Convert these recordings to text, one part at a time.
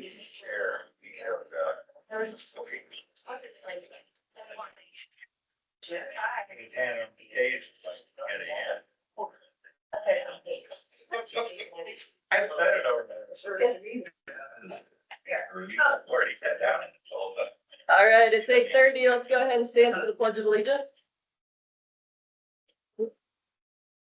Share, we have, I said it over there. Already sat down and told them. All right, it's 8:30. Let's go ahead and stand for the Pledge of Allegiance.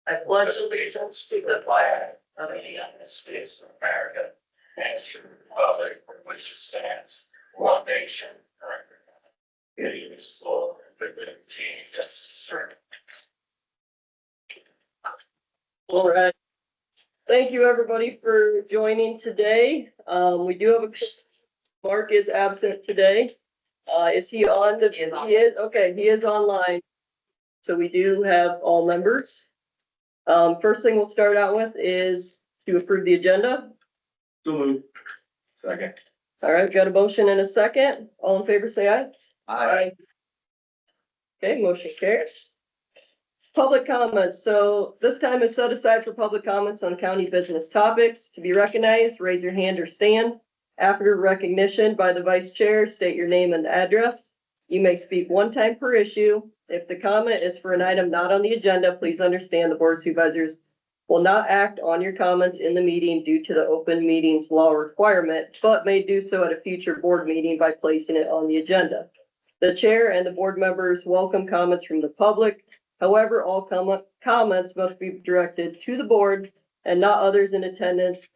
I pledge Allegiance to the flag of the United States of America and to the republic for which it stands, one nation, under God, indivisible, with liberty and justice for all. All right. Thank you, everybody, for joining today. We do have Mark is absent today. Is he on? He is, okay, he is online. So we do have all members. First thing we'll start out with is to approve the agenda. So moved. Second. All right, got a motion and a second. All in favor, say aye. Aye. Okay, motion carries. Public comments. So this time is set aside for public comments on county business topics. To be recognized, raise your hand or stand. After recognition by the vice chair, state your name and address. You may speak one time per issue. If the comment is for an item not on the agenda, please understand the board of supervisors will not act on your comments in the meeting due to the open meetings law requirement, but may do so at a future board meeting by placing it on the agenda. The chair and the board members welcome comments from the public. However, all comments must be directed to the board and not others in attendance.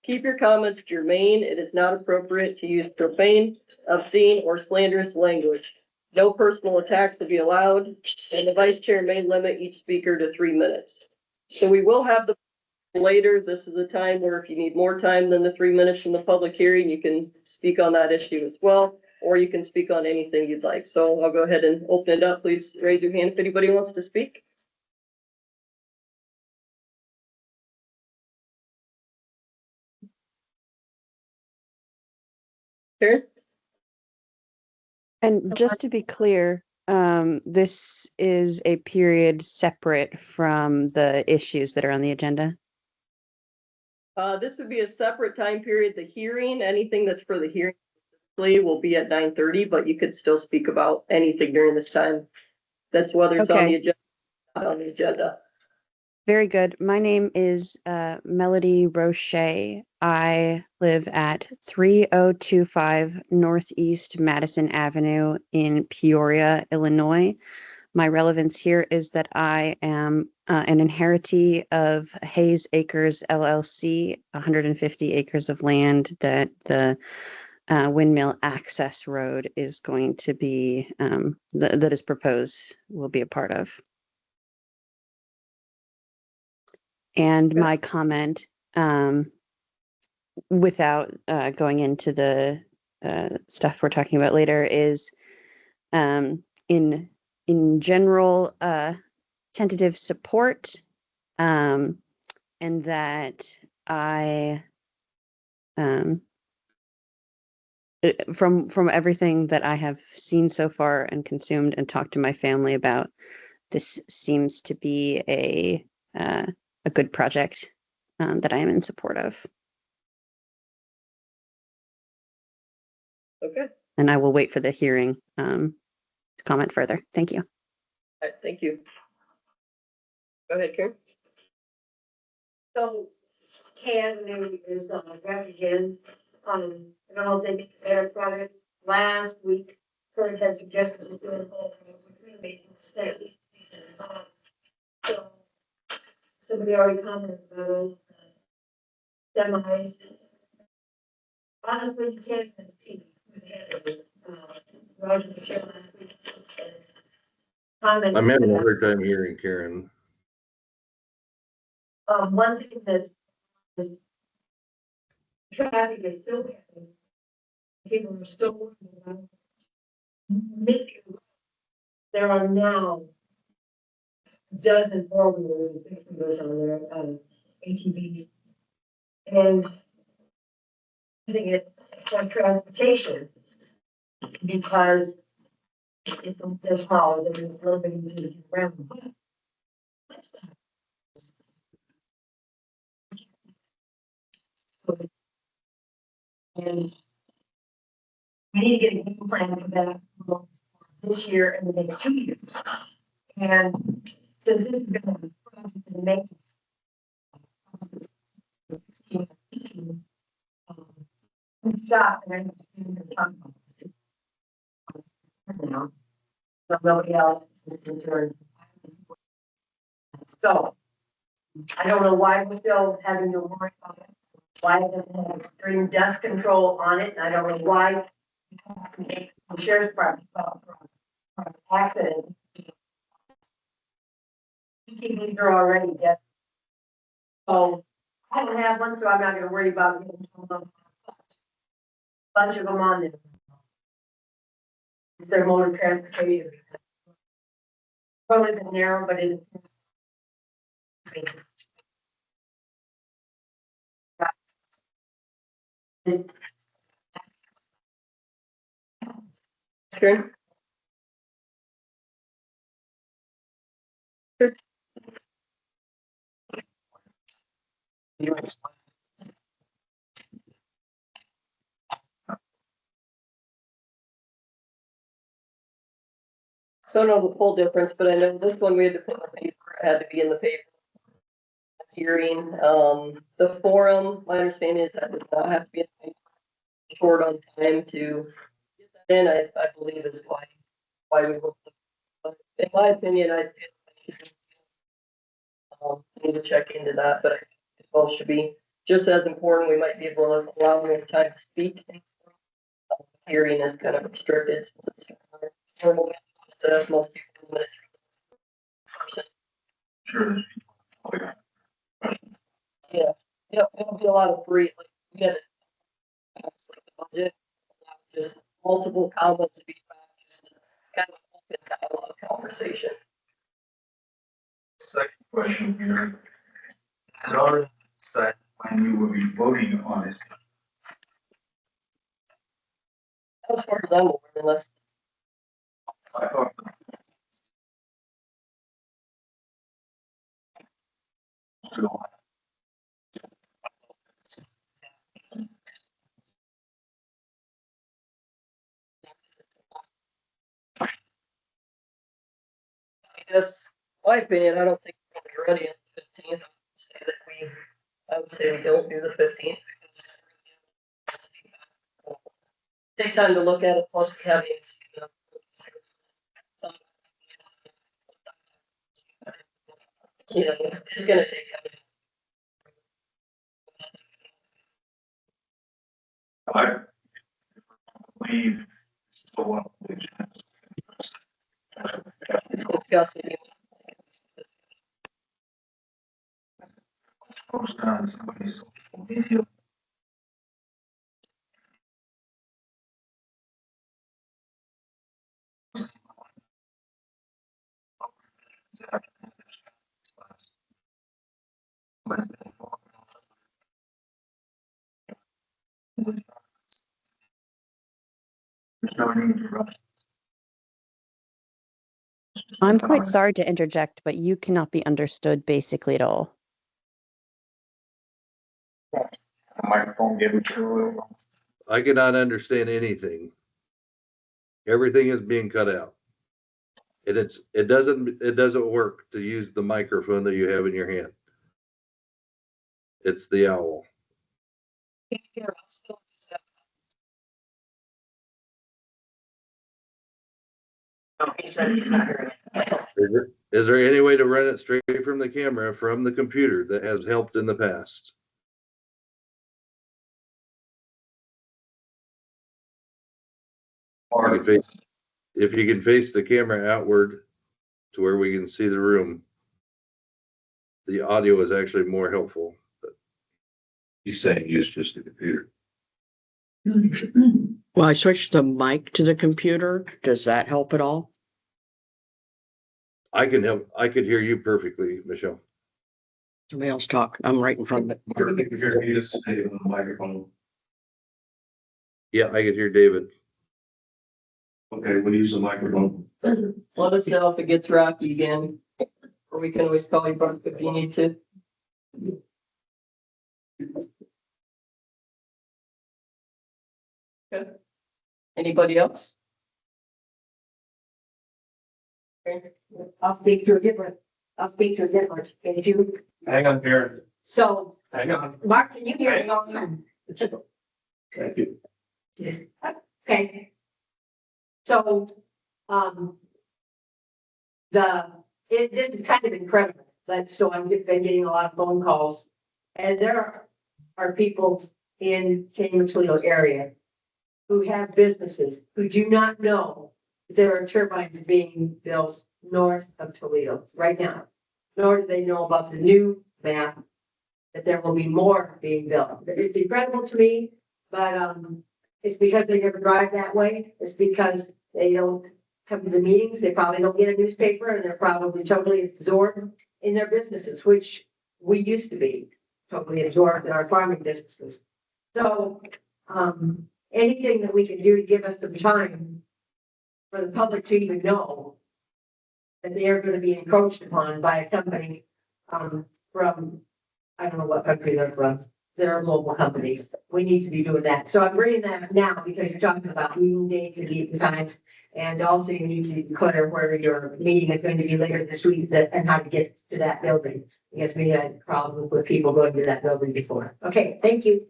Keep your comments germane. It is not appropriate to use profane, obscene, or slanderous language. No personal attacks will be allowed, and the vice chair may limit each speaker to 3 minutes. So we will have the later. This is a time where if you need more time than the 3 minutes in the public hearing, you can speak on that issue as well, or you can speak on anything you'd like. So I'll go ahead and open it up. Please raise your hand if anybody wants to speak. Karen? And just to be clear, this is a period separate from the issues that are on the agenda. This would be a separate time period. The hearing, anything that's for the hearing will be at 9:30, but you could still speak about anything during this time. That's whether it's on the agenda, not on the agenda. Very good. My name is Melody Roche. I live at 3025 Northeast Madison Avenue in Peoria, Illinois. My relevance here is that I am an inheritee of Hayes Acres LLC, 150 acres of land that the windmill access road is going to be, that is proposed, will be a part of. And my comment, without going into the stuff we're talking about later, is in general tentative support, and that I from everything that I have seen so far and consumed and talked to my family about, this seems to be a good project that I am in support of. Okay. And I will wait for the hearing to comment further. Thank you. All right, thank you. Go ahead, Karen. So, Canada is refugees. I don't know if they get their product last week. Kurt had suggested just doing a whole between states. So somebody already commented about semis. Honestly, you can't even see. Roger was here last week. I'm having a hard time hearing Karen. One thing that's traffic is still happening. People are still working on missing. There are now dozen four-wheelers and six-wheelers on their ATVs, and using it for transportation because if they're smaller, they're a little bit easier to get around. And we need to get a game plan for that for this year and the next 2 years. And since this has been a project in May. Stop and then. Now, so nobody else is concerned. So, I don't know why we're still having to worry about it, why it doesn't have extreme dust control on it, and I don't know why the sheriff's department felt from an accident. TVs are already dead. So, I don't have one, so I'm not gonna worry about getting some bunch of them on there. It's their mode of transportation. Road isn't narrow, but it is. Screen? So I don't know the full difference, but I know this one we had to put in the paper, it had to be in the paper. Hearing, the forum, my understanding is that does not have to be in the paper. Short on time to get that in, I believe is why we wrote the, but in my opinion, I feel like we should, I need to check into that, but it both should be just as important. We might be able to allow more time to speak. Hearing is kind of restricted since it's normal, just most people limit person. Sure. Yeah, it'll be a lot of free, like, we had it, like the budget, just multiple comments, feedback, just kind of open dialogue conversation. Second question here. Is it already said when you will be voting on this? As far as I'm aware, unless, I thought so. I guess, my opinion, I don't think we'll be ready on the 15th. I would say we don't do the 15th. Take time to look at it, plus we haven't even seen it. You know, it's gonna take time. I believe still one of the agents. It's discussing. Post on somebody's social media. There's no need to rush. I'm quite sorry to interject, but you cannot be understood basically at all. The microphone gave it to I cannot understand anything. Everything is being cut out. And it doesn't work to use the microphone that you have in your hand. It's the owl. Is there any way to run it straight from the camera from the computer that has helped in the past? If you can face the camera outward to where we can see the room, the audio is actually more helpful. You say use just the computer. Well, I switched the mic to the computer. Does that help at all? I can hear you perfectly, Michelle. Somebody else talk. I'm right in front of it. You just stay on the microphone. Yeah, I could hear David. Okay, we'll use the microphone. Let us know if it gets rocky again, or we can always call you back if you need to. Good. Anybody else? Okay. I'll speak to a different, can you? Hang on, Karen. So, Hang on. Mark, can you hear me? Thank you. Okay. So, this is kind of incredible, but so been getting a lot of phone calls. And there are people in Toledo area who have businesses who do not know there are turbines being built north of Toledo right now. Nor do they know about the new map that there will be more being built. It's incredible to me, but it's because they never drive that way. It's because they don't come to the meetings. They probably don't get a newspaper, and they're probably totally absorbed in their businesses, which we used to be totally absorbed in our farming businesses. So anything that we can do to give us some time for the public to even know that they are going to be encroached upon by a company from, I don't know what country they're from. They're local companies. We need to be doing that. So I'm bringing that now because you're talking about meeting dates and meeting times. And also you need to declare where your meeting is going to be later this week and how to get to that building. Because we had problems with people going to that building before. Okay, thank you.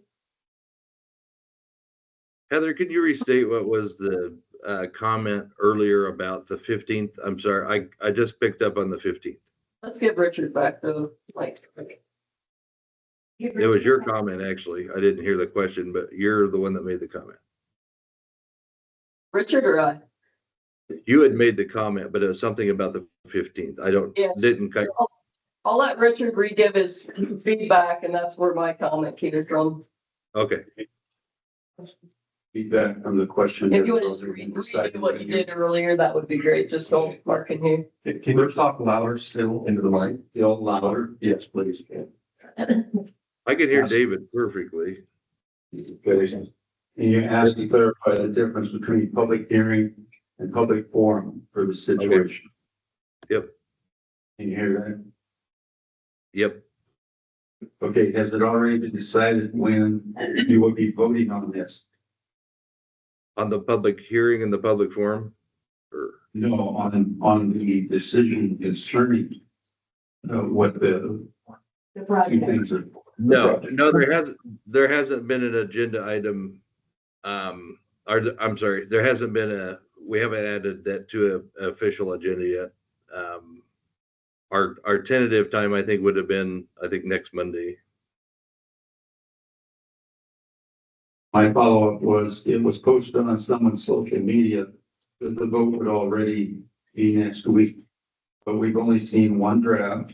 Heather, can you restate what was the comment earlier about the 15th? I'm sorry, I just picked up on the 15th. Let's get Richard back to like. It was your comment, actually. I didn't hear the question, but you're the one that made the comment. Richard or I? You had made the comment, but it was something about the 15th. Yes. Didn't. I'll let Richard re-give his feedback, and that's where my comment came from. Okay. Feedback from the question. If you want to redo what you did earlier, that would be great, just so Mark can hear. Can you talk louder still into the mic? Still louder? Yes, please. I could hear David perfectly. Okay, and you asked to clarify the difference between public hearing and public forum for the situation. Yep. Can you hear Yep. that? Okay, has it already been decided when you will be voting on this? On the public hearing and the public forum? Or No, on the decision concerning what the The two project. things are. no, there hasn't been an agenda item. I'm sorry, we haven't added that to an official agenda yet. Our tentative time, I think, would have been, next Monday. My follow-up was, it was posted on someone's social media that the vote would already be next week. But we've only seen one draft.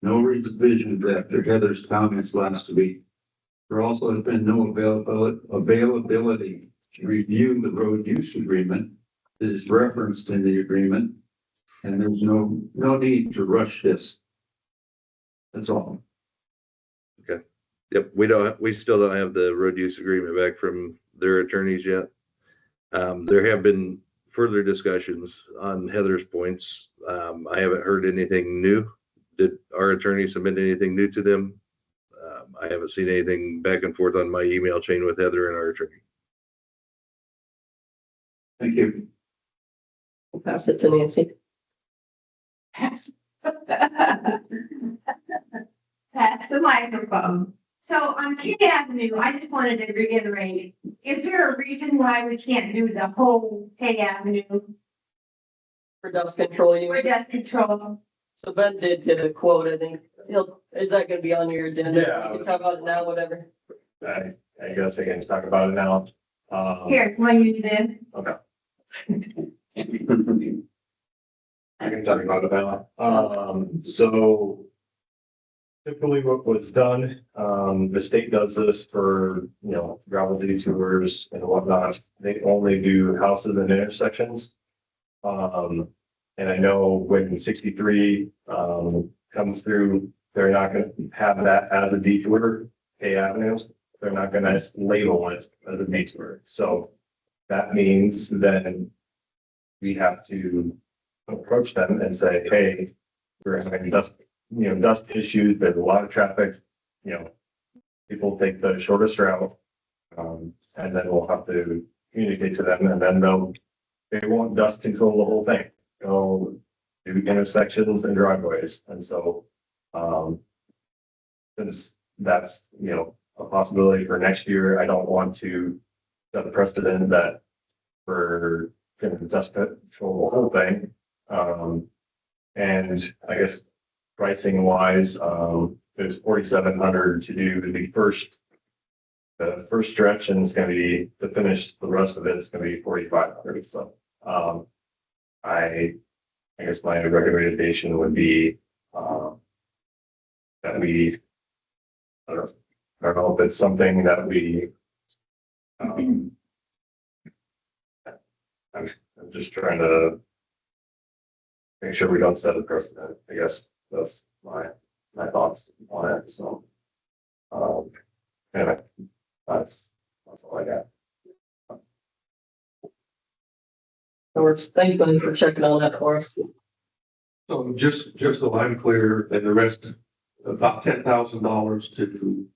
No revisions after Heather's comments last week. There also has been no availability to review the road use agreement that is referenced in the agreement. And there's no need to rush this. That's all. Yep, we still don't have the road use agreement back from their attorneys yet. There have been further discussions on Heather's points. I haven't heard anything new. Did our attorney submit anything new to them? I haven't seen anything back and forth on my email chain with Heather and our attorney. Thank you. I'll pass it to Nancy. Pass the microphone. So on K Avenue, I just wanted to reiterate, is there a reason why we can't do the whole K Avenue For dust control, for dust control? So Ben did get a quote, I think. Is that gonna be on your agenda? Yeah. You can talk about it now, whatever. I guess I can talk about it now. Here, when you did, Okay. I can talk about it now. So typically what was done, the state does this for, gravel detours and whatnot. They only do houses and intersections. And I know when 63, comes through, they're not gonna have that as a detour, K Avenue. They're not gonna label it as a detour. So that means then we have to approach them and say, hey, we're having dust issues. There's a lot of traffic, people take the shortest route. And then we'll have to communicate to them and then they won't dust control the whole thing. They'll do intersections and driveways. And so, since that's, a possibility for next year, I don't want to set a precedent that we're gonna dust control the whole thing. And I guess pricing wise, it's 4,700 to do the first stretch, and it's gonna be to finish the rest of it. It's gonna be 4,500. So, I guess my recommendation would be, that we, I don't know if it's something that we, I'm just trying to make sure we don't set a precedent. I guess that's my thoughts on it. So, anyway, that's all I got. That works. Thanks, Glenn, for checking on that for us. So just so I'm clear, and the rest, about $10,000 to do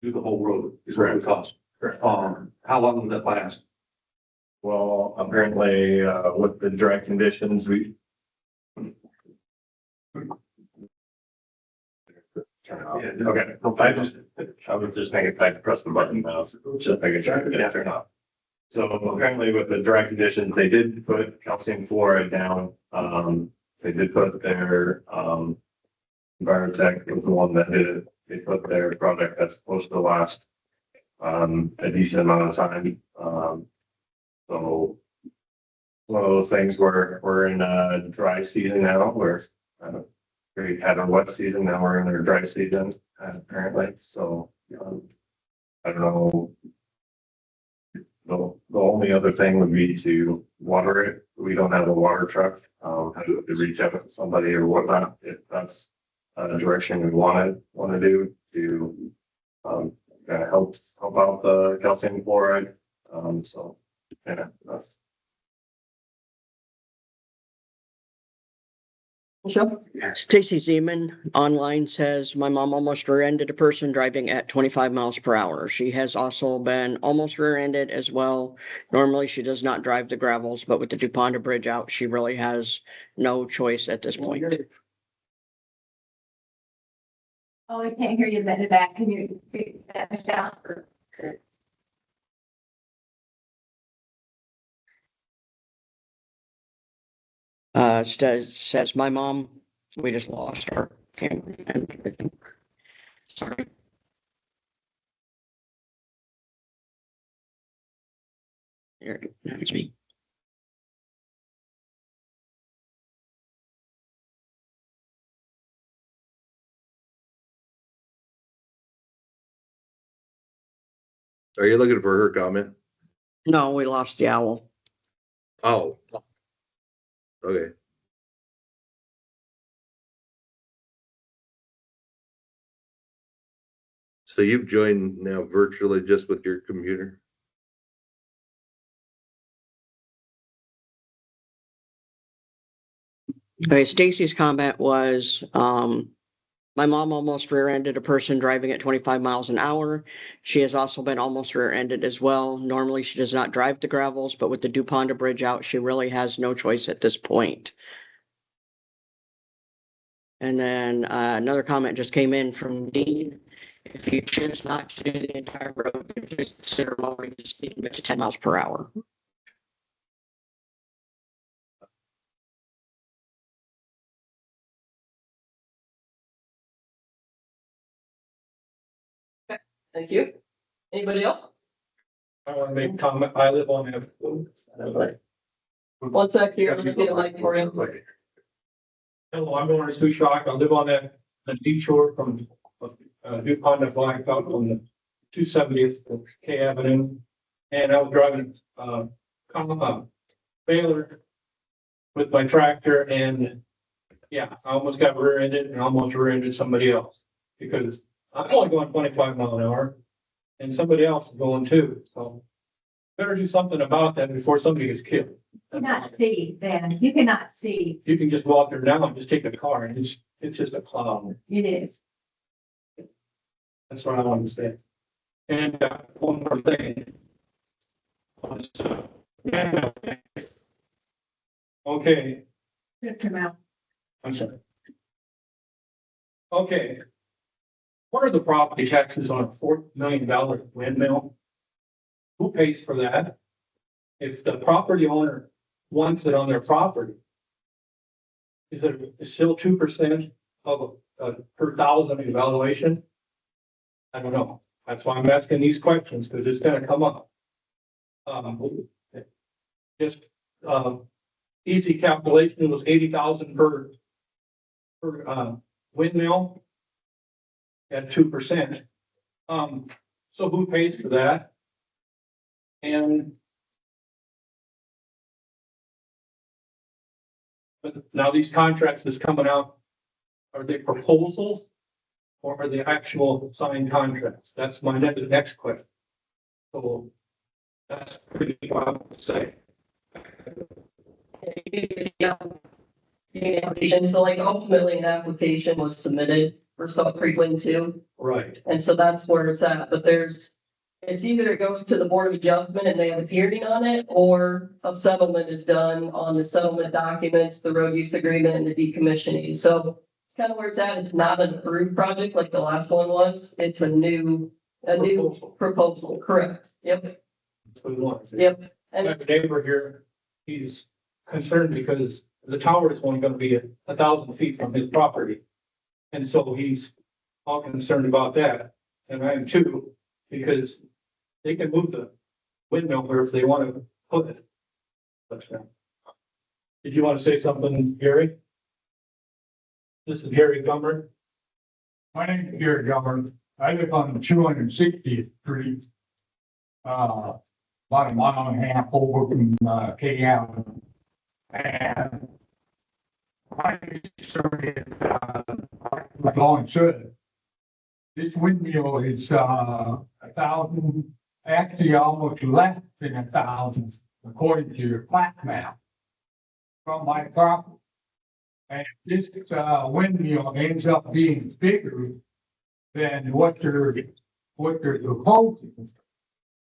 the whole road is what it costs. Correct. How long will that last? Well, apparently, with the dry conditions, we. Okay, I was just thinking if I could press the button now, just make a check it after not. So apparently with the dry conditions, they did put calcium fluoride down. They did put their, Envirotech was the one that did it. They put their product that's supposed to last, a decent amount of time. So one of those things where we're in a dry season now, where we had a wet season, now we're in a dry season, apparently. So, I don't know. The only other thing would be to water it. We don't have a water truck. Have to reach out to somebody or whatnot, if that's a direction we want to do to help out the calcium chloride. So yeah, that's. Michelle? Stacy Zeman online says, my mom almost rear-ended a person driving at 25 miles per hour. She has also been almost rear-ended as well. Normally, she does not drive the gravels, but with the DuPont Bridge out, she really has no choice at this point. Oh, I can't hear you in the back. Can you repeat that, Michelle? Says my mom, we just lost her. Sorry. Here, it's me. Are you looking for her comment? No, we lost the owl. Oh. Okay. So you've joined now virtually just with your computer? Okay, Stacy's comment was, my mom almost rear-ended a person driving at 25 miles an hour. She has also been almost rear-ended as well. Normally, she does not drive the gravels, but with the DuPont Bridge out, she really has no choice at this point. And then another comment just came in from Dean. If you choose not to do the entire road, please consider lowering the speed limit to 10 miles per hour. Thank you. Anybody else? I want to make a comment. I live on that. One sec here, let's get a mic for you. Hello, I'm Lawrence Dushak. I live on that detour from DuPont to Blacktop on the 270th K Avenue. And I was driving Baylor with my tractor, and yeah, I almost got rear-ended and almost rear-ended somebody else because I'm only going 25 miles an hour and somebody else is going too. So better do something about that before somebody gets killed. You cannot see, Ben. You cannot see. You can just walk there now and just take a car and it's just a cloud. It is. That's what I want to say. And one more thing. Okay, I'm sorry. Okay. What are the property taxes on a $4 million windmill? Who pays for that? If the property owner wants it on their property, is it still 2% of a per thousand evaluation? I don't know. That's why I'm asking these questions, because it's gonna come up. Just, easy calculation, it was 80,000 per windmill at 2%. So who pays for that? And but now these contracts that's coming out, are they proposals or are they actual signed contracts? That's my next question. So that's pretty wild to say. Yeah. And so like ultimately an application was submitted for Salt Creek Wind 2. Right. And so that's where it's at, but it's either it goes to the Board of Adjustment and they have a hearing on it, or a settlement is done on the settlement documents, the road use agreement and the decommissioning. So it's kind of where it's at. It's not an approved project like the last one was. It's a new proposal, correct? Yep, That's what we want. yep. I And have a neighbor here, he's concerned because the tower is only gonna be 1,000 feet from his property. And so he's all concerned about that, and I am too, because they can move the windmill where if they want to put it. But, did you want to say something, Gary? This is Gary Gummer. My name is Gary Gilbert. I live on 260th Street. About a mile and a half over from K Avenue. And my concern is, like Long said, this windmill is 1,000, actually almost less than 1,000, according to your plat map from my property. And if this windmill ends up being bigger than what they're proposing,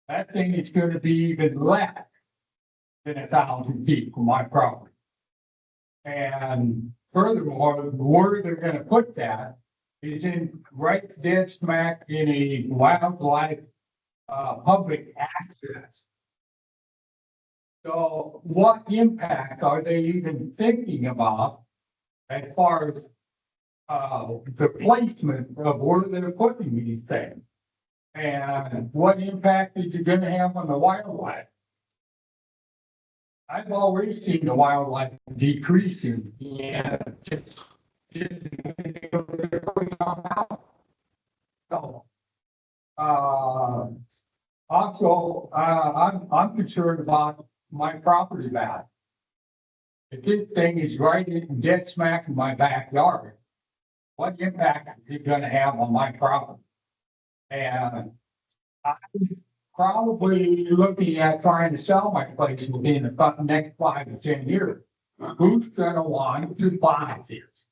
that thing is going to be even less than 1,000 feet from my property. And furthermore, where they're going to put that is in right dead smack in a wildlife public access. So what impact are they even thinking about as far as the placement of where they're putting these things? And what impact is it gonna have on the wildlife? I've already seen the wildlife decreasing and just so, also, I'm concerned about my property value. If this thing is right in dead smack in my backyard, what impact is it gonna have on my property? And I'm probably looking at trying to sell my place within the next 5 to 10 years. Who's gonna want to buy this?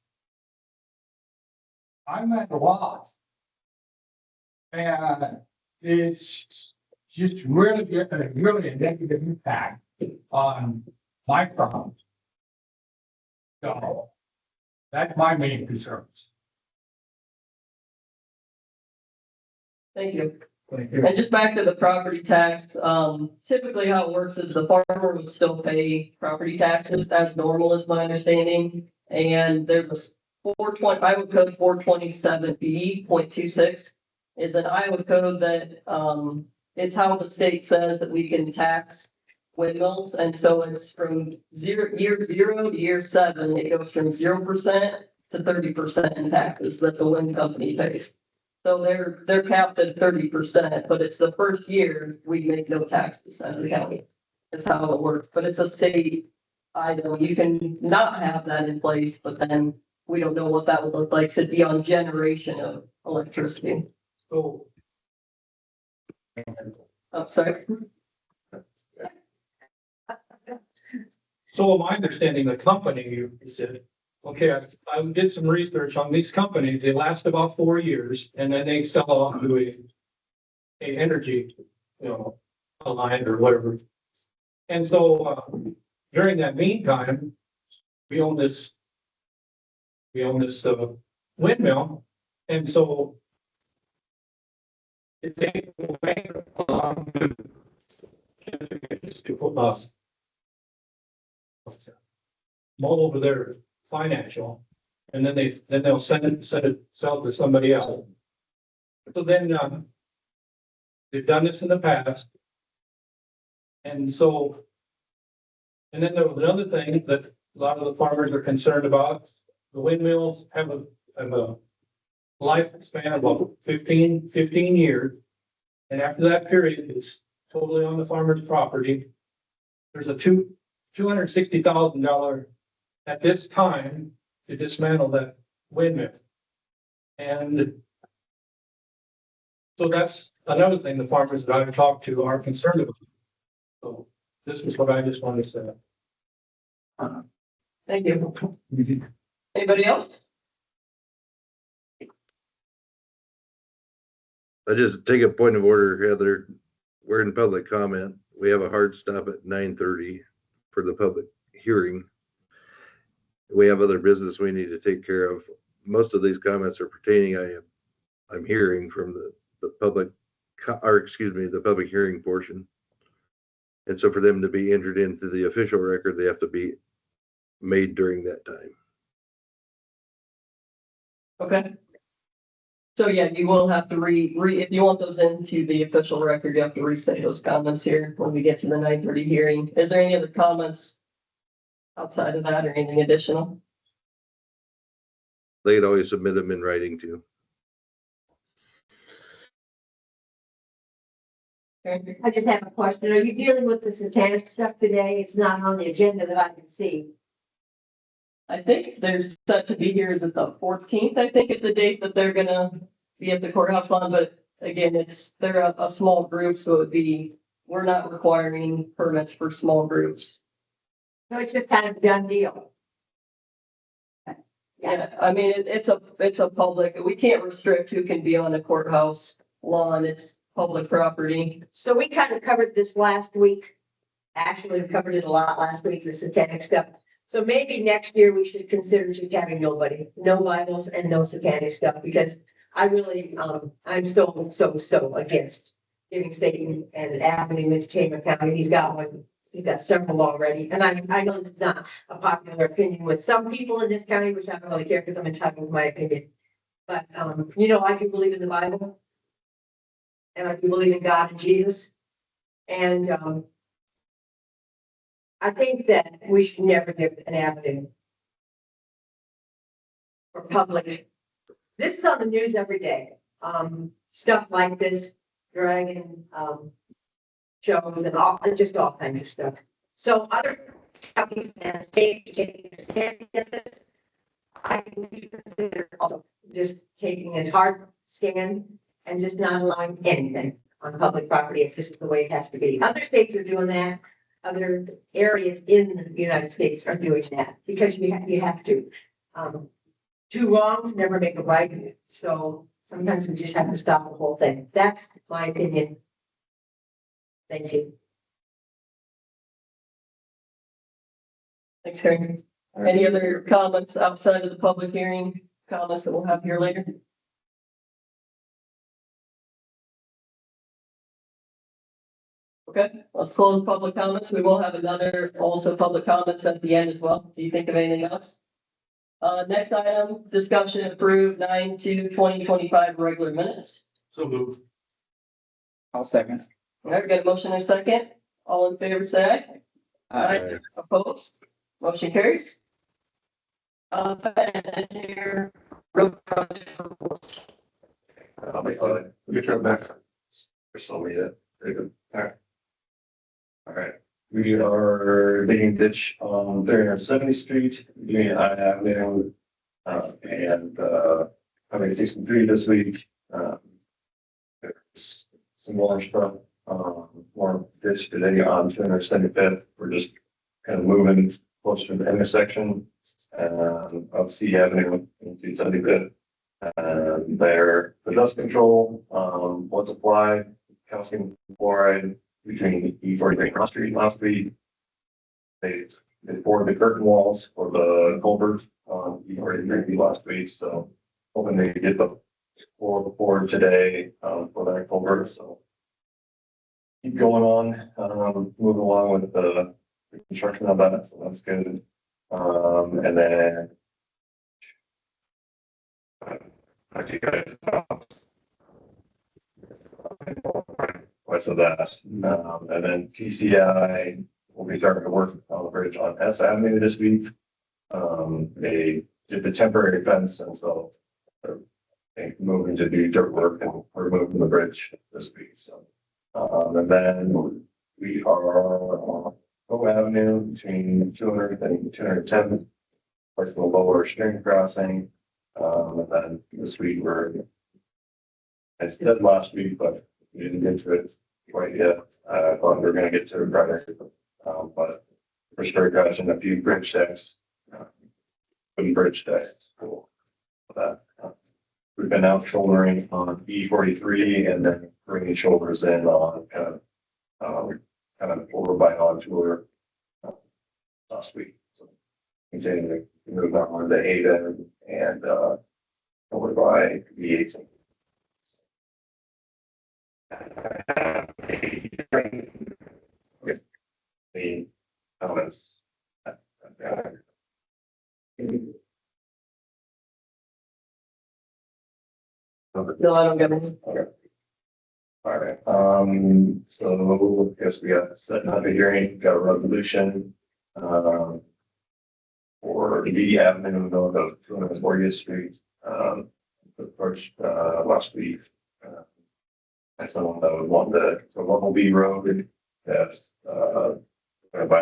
I'm at a loss. And it's just really a negative impact on my problems. So that's my main concerns. thank you. Thank you. And just back to the property tax, typically how it works is the farmer would still pay property taxes. That's normal is my understanding. And there's a Iowa code 427B.26 is an Iowa code that, it's how the state says that we can tax windmills. And so it's from year zero to year 7, it goes from 0% to 30% in taxes that the wind company pays. So they're capped at 30%, but it's the first year we make no taxes as a county. That's how it works, but it's a state item. You can not have that in place, but then we don't know what that would look like. So it'd be on generation of electricity. So. Oh, sorry. So my understanding, the company, you said, okay, I did some research on these companies. They last about 4 years and then they sell off to a energy, a line or whatever. And so, during that meantime, we own this windmill, and so it takes away mull over their financial, and then they'll sell to somebody else. So then, they've done this in the past. And so, and then there was another thing that a lot of the farmers are concerned about. The windmills have a lifespan of about 15 years. And after that period, it's totally on the farmer's property. There's a $260,000 at this time to dismantle that windmill. And so that's another thing the farmers that I've talked to are concerned about. So this is what I just wanted to say. Thank you. Anybody else? I just take a point of order, Heather. We're in public comment. We have a hard stop at 9:30 for the public hearing. We have other business we need to take care of. Most of these comments are pertaining, I'm hearing from the public, the public hearing portion. And so for them to be entered into the official record, they have to be made during that time. Okay. So yeah, you will have to if you want those into the official record, you have to restate those comments here when we get to the 9:30 hearing. Is there any other comments outside of that or anything additional? They could always submit them in writing too. I just have a question. Are you dealing with the satanic stuff today? It's not on the agenda that I can see. I think there's set to be here, is it the 14th? I think is the date that they're gonna be at the courthouse on, but again, they're a small group, so we're not requiring permits for small groups. So it's just kind of a done deal. Yeah, I mean, it's a public, we can't restrict who can be on the courthouse lawn. It's public property. So we kind of covered this last week. Actually, we covered it a lot last week, the satanic stuff. So maybe next year we should consider just having nobody, no Bibles and no satanic stuff, because I really, I'm still so against giving Satan and Avenue into Tama County. He's got several already. And I know it's not a popular opinion with some people in this county, which I don't really care because I'm entitled with my opinion. But, I do believe in the Bible. And I do believe in God and Jesus. And, I think that we should never give an avenue for public. This is on the news every day. Stuff like this, dragon, shows and just all kinds of stuff. So other counties and states taking a stand against this. I would consider also just taking a hard stand and just not allowing anything on public property. If this is the way it has to be. Other states are doing that. Other areas in the United States are doing that because you have to. Two wrongs never make a right. So sometimes we just have to stop the whole thing. That's my opinion. Thank you. Thanks, Karen. Any other comments outside of the public hearing? Comments that we'll have here later? Okay, let's close public comments. We will have another also public comments at the end as well. Do you think of anything else? Next item, discussion approved 9/2/2025 regular minutes. So moved. I'll second. All right, we got a motion and a second. All in favor, say aye. Aye. Opposed? Motion carries. Engineer road project reports. I'll make a good job back. For some reason, very good. All right. We are digging ditch on 370th Street, doing I Avenue, and having 63 this week. There's some more stuff, more ditch today on 275th. We're just kind of moving closer to the intersection of C Avenue into 75th. And there, the dust control was applied. calcium chloride between E43 and Cross Street last week. They poured the curtain walls for the culvert on E43 last week, so hoping they get the poured today, for that culvert, so. Keep going on, moving along with the construction of that, so that's good. And then. I you guys. West of that, and then PCI will be starting to work on the bridge on S Avenue this week. They did the temporary fence, and so they're moving to do dirt work and removing the bridge this week, so. And then we are on Oak Avenue between 200 and 210. Place the lower stream crossing, and then this week I said last week, but we didn't get to it quite yet. I thought we were gonna get to it Friday. But we're straight crossing a few bridge decks. Bridge decks. For that. We've been out shouldering on E43 and then bringing shoulders in on kind of over by on tour last week. So continuing to move on to Haven and over by E18. The comments. No, I don't get it. Okay. All right, so I guess we got set another hearing, got a resolution, for the B Avenue, north of 240th Street, approached, last week. That's someone that would want the level B road that's, by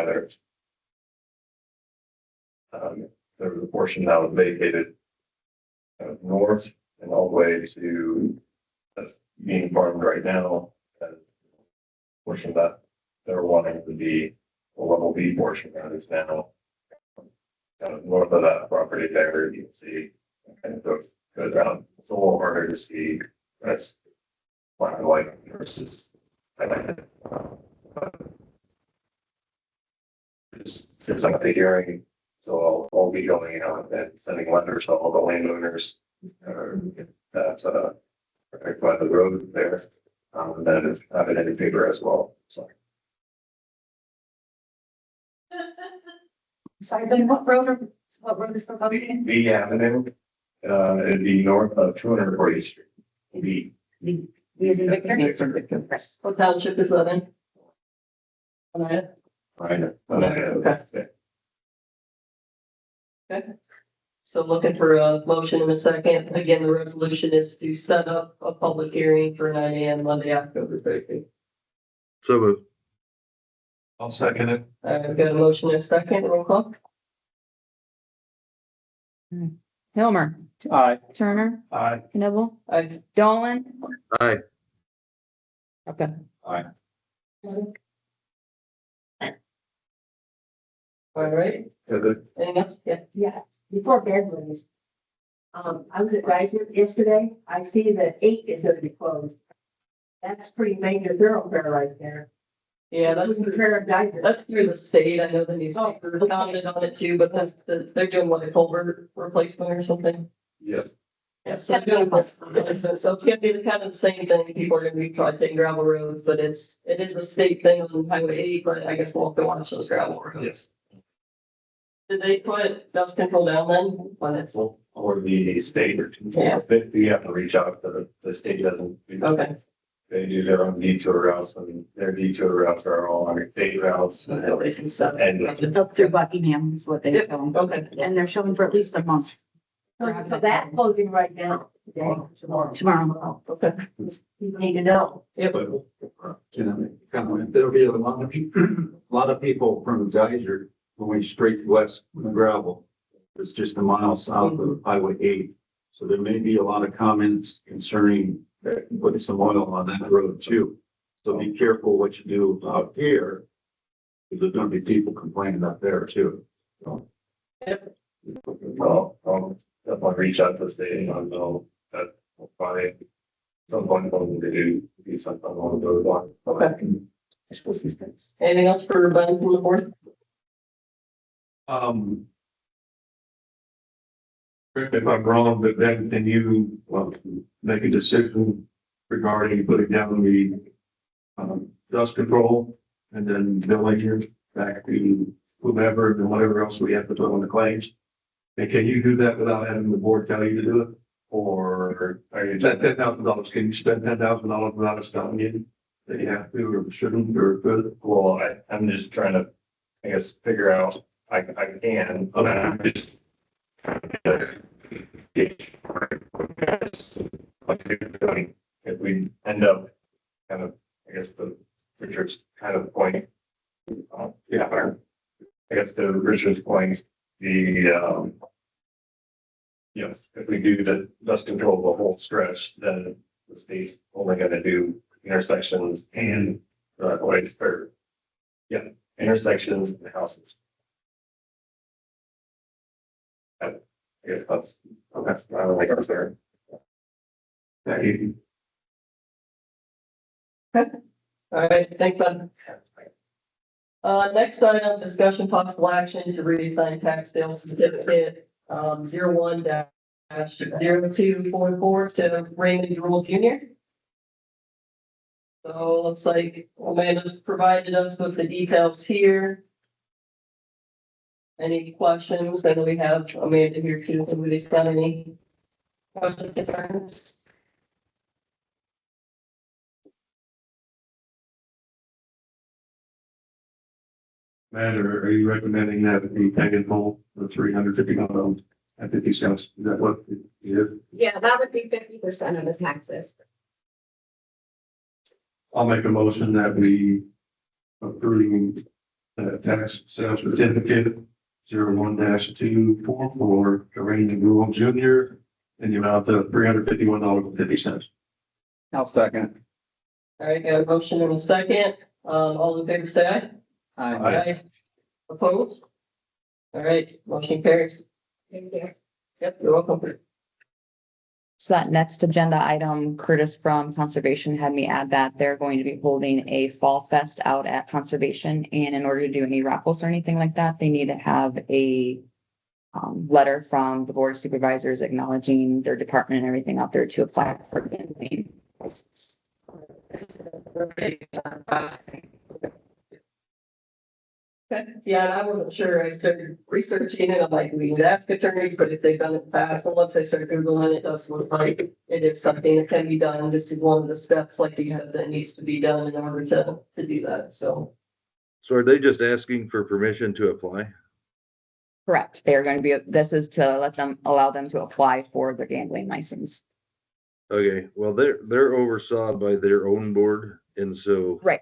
there. There was a portion that was vacated north and all the way to that's being farmed right now. And portion that they're wanting to be a level B portion that is now kind of north of that property there. You can see kind of goes down. It's a little harder to see. That's black and white versus since I'm at the hearing, so I'll be going out and sending letters to all the landowners that right by the road there. And then have it in paper as well. So. Sorry, then what road is proposing? B Avenue, it'd be north of 240th Street. B. Is in Victor? What township is that in? Oneida? Right. Okay. Okay. So looking for a motion in a second. Again, the resolution is to set up a public hearing for 9 AM Monday, October 13th. So moved. I'll second it. I've got a motion in a second. Roll call. Hilmer, Aye. Turner, Aye. Knibble, Aye. Dolan. Aye. Okay. Aye. All right. Anything else? Yeah. Yeah, before bed release. I was at Geyser yesterday. I see that 8 is gonna be closed. That's pretty major thoroughfare right there. Yeah, that's Fair of Geyser. that's through the state. I know the newspaper commented on it too, but they're doing like a culvert replacement or something. Yes. Yeah, so they're doing this. So it's gonna be the kind of the same thing. People are gonna be trying to take gravel roads, but it is a state thing on Highway 8, but I guess we'll have to watch those gravel roads. Yes. Did they put dust control down then? When it's, Or the state or Yeah. you have to reach out to the state doesn't. okay. They do their own detour routes and their detour routes are all on state routes. So nobody's and stuff. And Up through Buckingham is what they're showing, Okay. and they're showing for at least a month. So that's closing right now. Today, tomorrow. Okay. You need to know. Yep. There'll be a lot of people, a lot of people from Geyser going straight west with the gravel. It's just a mile south of Highway 8. So there may be a lot of comments concerning putting some oil on that road too. So be careful what you do out here. Because there's gonna be people complaining out there too. So, I'll definitely reach out to the state and I'll know that we'll probably Something going to do something along those lines. Okay. Anything else for Ben from the board? If I'm wrong, but then you, make a decision regarding putting down the, dust control and then billing you back to whomever and whatever else we have to put on the claims. And can you do that without having the board tell you to do it? Or are you, is that $10,000? Can you spend $10,000 without us telling you that you have to or shouldn't or could? Well, I'm just trying to, I guess, figure out, I can, but I'm just. If we end up kind of, I guess the Richard's kind of point. Yeah, I guess to Richard's point, the, yes, if we do the dust control the whole stretch, then the state's only gonna do intersections and, ways for, yeah, intersections and houses. Yeah, that's I don't like that's there. Thank you. All right, thanks, Ben. Next item, discussion possible action to reassign tax sales certificate, 01-0244 to Raymond Jewell Jr. So looks like Amanda's provided us with the details here. Any questions? Then we have Amanda here too, if anybody's got any questions, concerns? Matt, are you recommending that we take it full for $350 at 50 cents? Is that what it is? Yeah, that would be 50% of the taxes. I'll make a motion that we approve the tax sales certificate 01-244 to Raymond Jewell Jr. in the amount of $351.50. I'll second. All right, got a motion and a second. All in favor, say aye. Aye. Opposed? All right, motion carries. Thank you. Yep, you're welcome. So that next agenda item, Curtis from Conservation had me add that they're going to be holding a fall fest out at Conservation. And in order to do any raffles or anything like that, they need to have a letter from the Board of Supervisors acknowledging their department and everything out there to apply for gambling license. Okay, yeah, and I wasn't sure. I started researching it. I'm like, we would ask attorneys, but if they've done it in the past, and once I started Googling, it does look like it is something that can be done. This is one of the steps, like you said, that needs to be done in order to do that, so. So are they just asking for permission to apply? Correct. They're going to be, this is to allow them to apply for their gambling license. Okay, well, they're oversaw by their own board, and so. Right.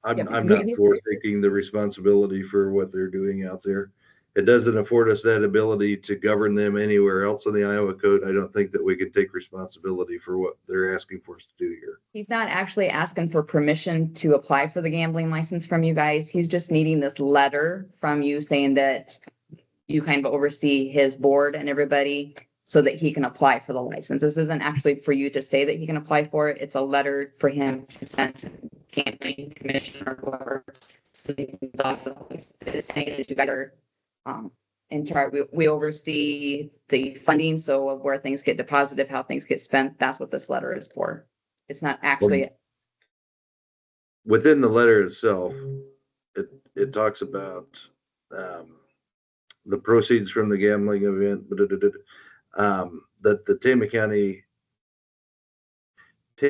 I'm Yep. not for taking the responsibility for what they're doing out there. It doesn't afford us that ability to govern them anywhere else in the Iowa code. I don't think that we can take responsibility for what they're asking for us to do here. He's not actually asking for permission to apply for the gambling license from you guys. He's just needing this letter from you saying that you kind of oversee his board and everybody so that he can apply for the license. This isn't actually for you to say that he can apply for it. It's a letter for him to send to the campaign commission or whoever. So he can it's saying that you guys are in charge. We oversee the funding, so of where things get deposited, how things get spent. That's what this letter is for. It's not actually. Within the letter itself, it talks about the proceeds from the gambling event, that the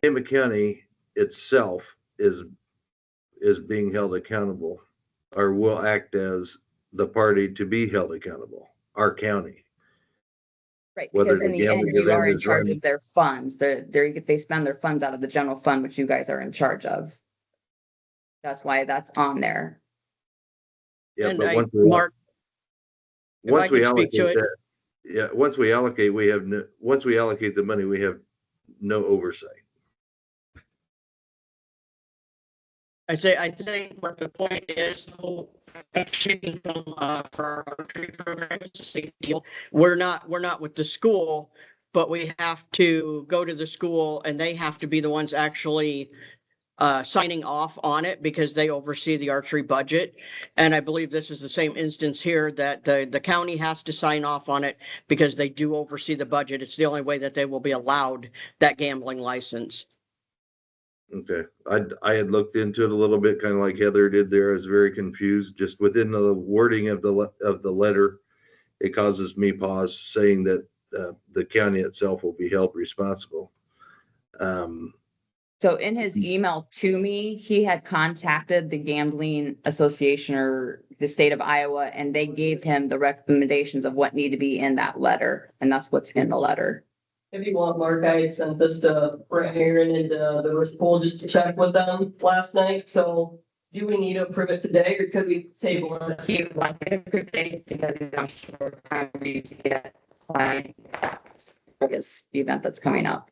Tama County itself is being held accountable, or will act as the party to be held accountable, our county. Right, Whether because in the end, gambling you are event in is charge run- of their funds. They spend their funds out of the general fund, which you guys are in charge of. That's why that's on there. Yeah, And but Mark, if I once we could speak to allocate it. that, yeah, once we allocate the money, we have no oversight. I think what the point is, though, actually, for our tree program, it's the same deal. We're not with the school, but we have to go to the school and they have to be the ones actually signing off on it because they oversee the archery budget. And I believe this is the same instance here that the county has to sign off on it because they do oversee the budget. It's the only way that they will be allowed that gambling license. Okay, I had looked into it a little bit, kind of like Heather did there. I was very confused, just within the wording of the letter. It causes me pause saying that the county itself will be held responsible. So in his email to me, he had contacted the Gambling Association or the state of Iowa, and they gave him the recommendations of what need to be in that letter. And that's what's in the letter. If you want, Mark, I had sent this to Brent Aaron and the risk pool just to check with them last night. So do we need to approve it today or could we table it? Do you want to approve it because I'm sure time for you to get for this event that's coming up?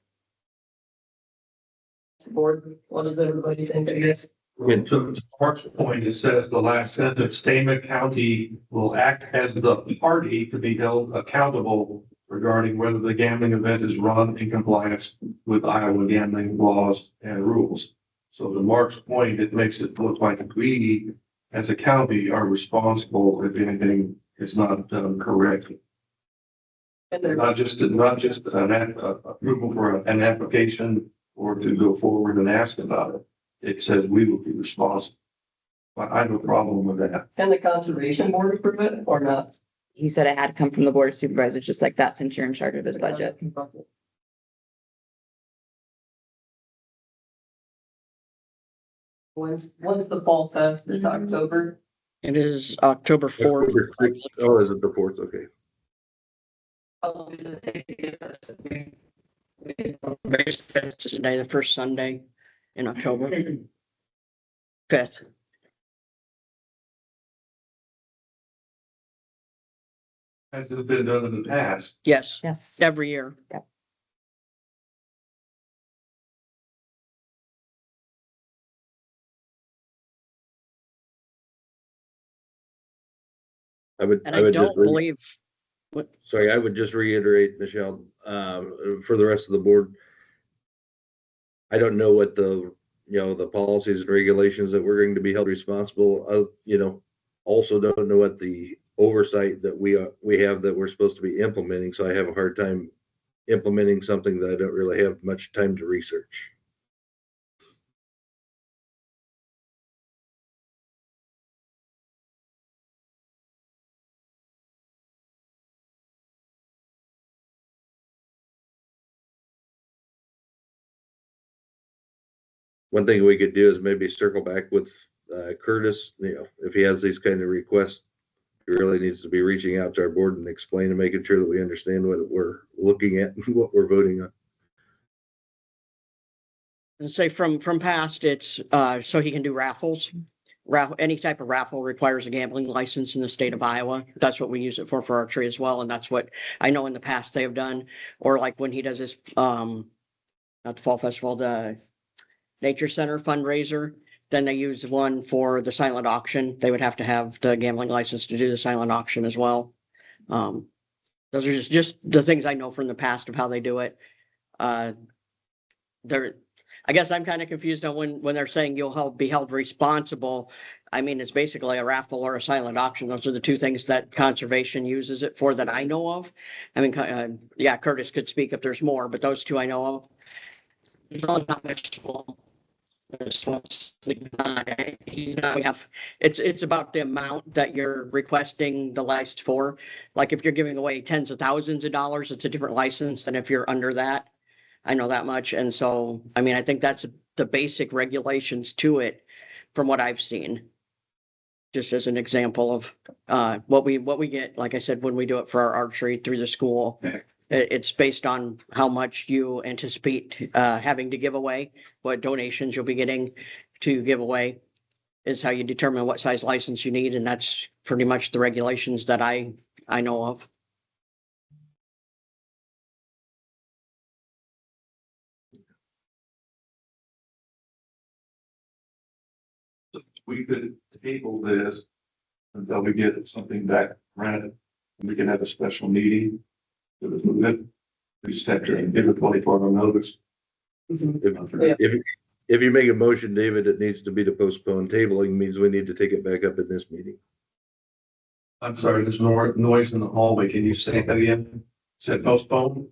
Board, what does everybody think, I guess? And to Mark's point, it says the last sentence, Tama County will act as the party to be held accountable regarding whether the gambling event is run in compliance with Iowa gambling laws and rules. So to Mark's point, it makes it look like we, as a county, are responsible if anything is not done correctly. And they're Not just an approval for an application or to go forward and ask about it. It says we will be responsible. But I have a problem with that. Can the conservation board approve it or not? He said it had to come from the board of supervisors, just like that, since you're in charge of his budget. When's the fall fest? It's October. It is October 4th. October 6th. Oh, is it the 4th? Okay. How long does it take to get us? Today, the first Sunday in October. 5th. Has this been done in the past? Yes, Yes. every year. And I I would just don't believe, sorry, I would just reiterate, Michelle, for the rest of the board. I don't know what the policies and regulations that we're going to be held responsible. Also don't know what the oversight that we have that we're supposed to be implementing. So I have a hard time implementing something that I don't really have much time to research. One thing we could do is maybe circle back with Curtis, if he has these kind of requests, he really needs to be reaching out to our board and explaining and making sure that we understand what we're looking at and what we're voting on. and say from past, it's so he can do raffles. Any type of raffle requires a gambling license in the state of Iowa. That's what we use it for archery as well. And that's what I know in the past they have done. Or like when he does his, not the fall festival, the Nature Center fundraiser, then they use one for the silent auction. They would have to have the gambling license to do the silent auction as well. Those are just the things I know from the past of how they do it. I guess I'm kind of confused on when they're saying you'll be held responsible. I mean, it's basically a raffle or a silent auction. Those are the two things that conservation uses it for that I know of. I mean, yeah, Curtis could speak if there's more, but those two I know of. It's really not much to it's about the amount that you're requesting the license for. Like if you're giving away tens of thousands of dollars, it's a different license than if you're under that. I know that much. And so, I mean, I think that's the basic regulations to it from what I've seen. Just as an example of what we get, like I said, when we do it for our archery through the school, it's based on how much you anticipate having to give away, what donations you'll be getting to give away is how you determine what size license you need. And that's pretty much the regulations that I know of. We could table this until we get something back granted. We can have a special meeting. We just have to give a 24-hour notice. If you make a motion, David, it needs to be to postpone. Tabling means we need to take it back up in this meeting. I'm sorry, there's more noise in the hallway. Can you say that again? Said postpone?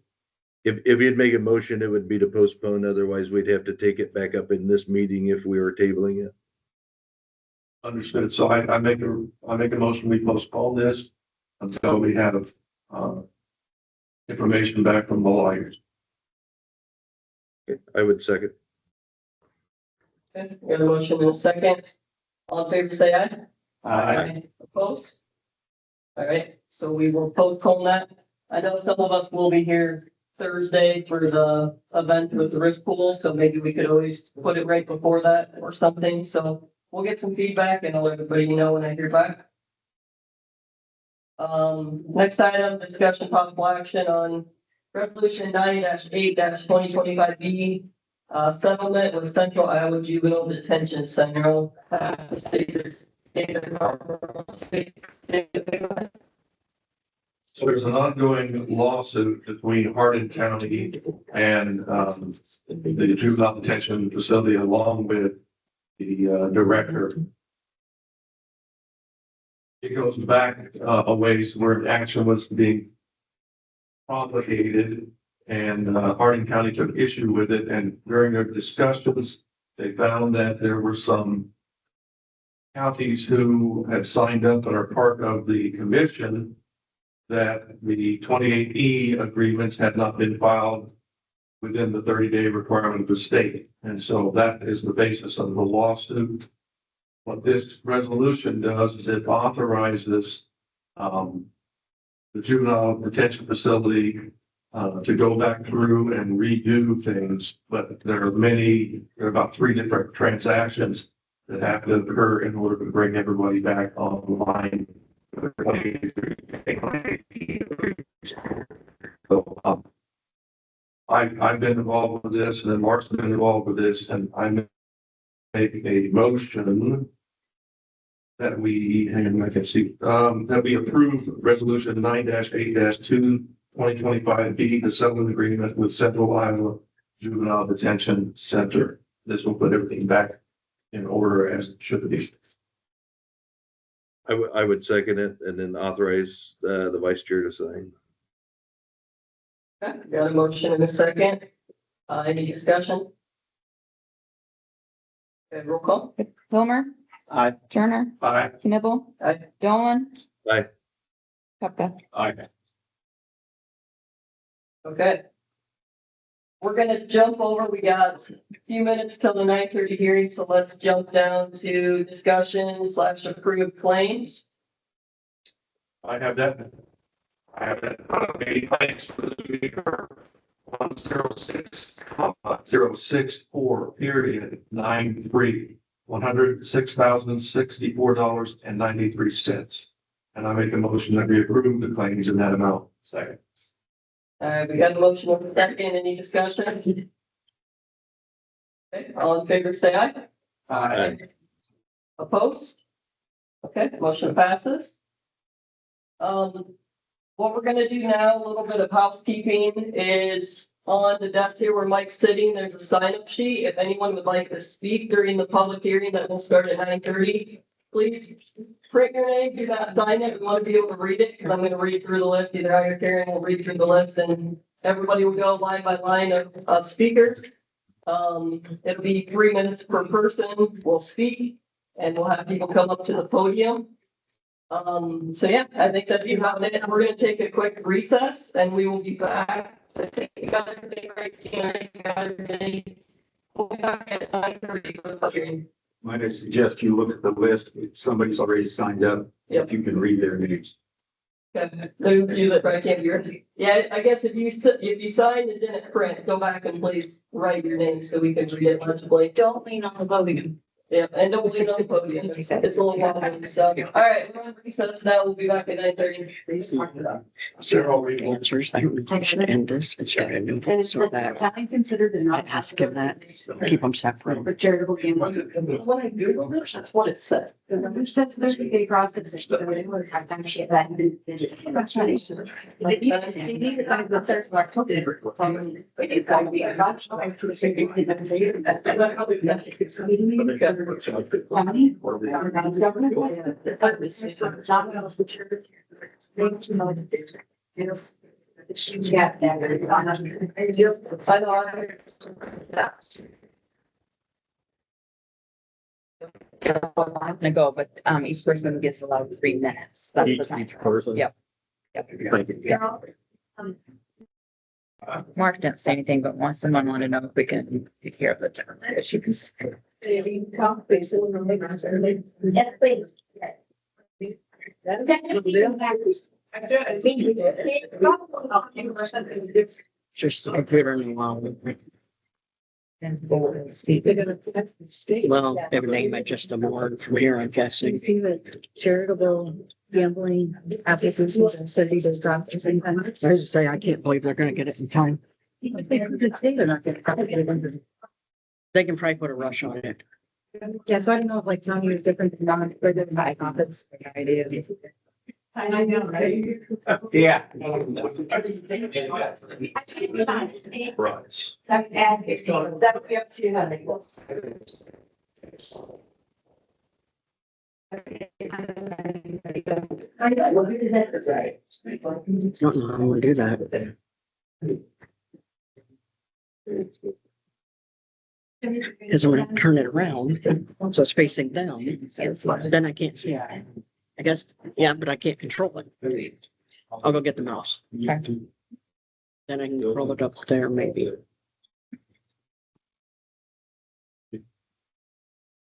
If you'd make a motion, it would be to postpone. Otherwise, we'd have to take it back up in this meeting if we were tabling it. Understood. So I make a motion, we postpone this until we have, information back from the lawyers. I would second. Okay, we got a motion in a second. All in favor, say aye. Opposed? All right, so we will postpone that. I know some of us will be here Thursday for the event with the risk pool, so maybe we could always put it right before that or something. So we'll get some feedback and I'll let everybody know when I hear back. Next item, discussion possible action on resolution 9-8-2025B. Settlement with Central Iowa Juvenile Detention Center. Passed the state. So there's an ongoing lawsuit between Hardin County and, the juvenile detention facility along with the, director. It goes back a ways where action was being complicated and Hardin County took issue with it. And during their discussions, they found that there were some counties who had signed up and are part of the commission that the 28E agreements had not been filed within the 30-day requirement of the state. And so that is the basis of the lawsuit. What this resolution does is it authorizes the juvenile detention facility to go back through and redo things, but there are about 3 different transactions that have to occur in order to bring everybody back online. So, I've been involved with this, and then Mark's been involved with this, and I make a motion that we, and I can see, that we approve resolution 9-8-2 2025B, the settlement agreement with Central Iowa Juvenile Detention Center. This will put everything back in order as it should be. I would second it and then authorize the vice chair to sign. Okay, got a motion in a second. Any discussion? Okay, roll call. Pilmer. Aye. Turner. Aye. Knibble. Aye. Dolan. Aye. Kupka. Aye. Okay. We're gonna jump over, we got a few minutes till the 9:30 hearing, so let's jump down to discussion / approved claims. I have that. Claims for the year 106,064 period 93 $106,064.93. And I make a motion that we approve the claims in that amount. Second. We got a motion on the second, any discussion? Okay, all in favor, say aye. Aye. Opposed? Okay, motion passes. What we're gonna do now, a little bit of housekeeping, is on the desk here where Mike's sitting, there's a sign-up sheet. If anyone would like to speak during the public hearing that will start at 9:30, please print your name, do not sign it. We want to be able to read it, because I'm gonna read through the list. Either I or Karen will read through the list, and everybody will go line by line of speakers. It'll be 3 minutes per person will speak, and we'll have people come up to the podium. So yeah, I think that's about it. We're gonna take a quick recess, and we will be back. I think you got everything right, Tina. You got everything. We'll be back at 9:30 for the public hearing. Might I suggest you look at the list, if somebody's already signed up, Yep. if you can read their names. Okay, those of you that probably can't hear. Yeah, I guess if you signed and didn't print, go back and please write your name so we can read it legibly. Don't lean on the podium. Yeah, and don't lean on the podium. It's a little long, so, all right, we're on recess now. We'll be back at 9:30. Zero answers. I think we should end this and start a new one so that I considered it I ask him that, keep them separate. for charitable gambling. When I Googled it, that's what it said. Since there's a big process, so they would have time to ship that. Like, you need to find the third of October. We just gotta be a lot. I'm gonna go, but, each person gets allowed 3 minutes. That's the time. Each person. Yep. Yep. Thank you. Mark didn't say anything, but wants someone want to know if we can take care of the term issues. Yes, please. Just the computer and allow. Well, everything but just a board from here, I'm guessing. See that charitable gambling application says he does drop the same time. I was to say, I can't believe they're gonna get it in time. If they put it today, they're not gonna probably get it. They can probably put a rush on it. Yeah, so I don't know if like county is different than non, or than my office. I know, right? Yeah. Right. That would be up to I don't know how I'm gonna do that. Cause I'm gonna turn it around, so it's facing down, then I can't see it. I guess, yeah, but I can't control it. I'll go get the mouse. Okay. Then I can roll it up there maybe.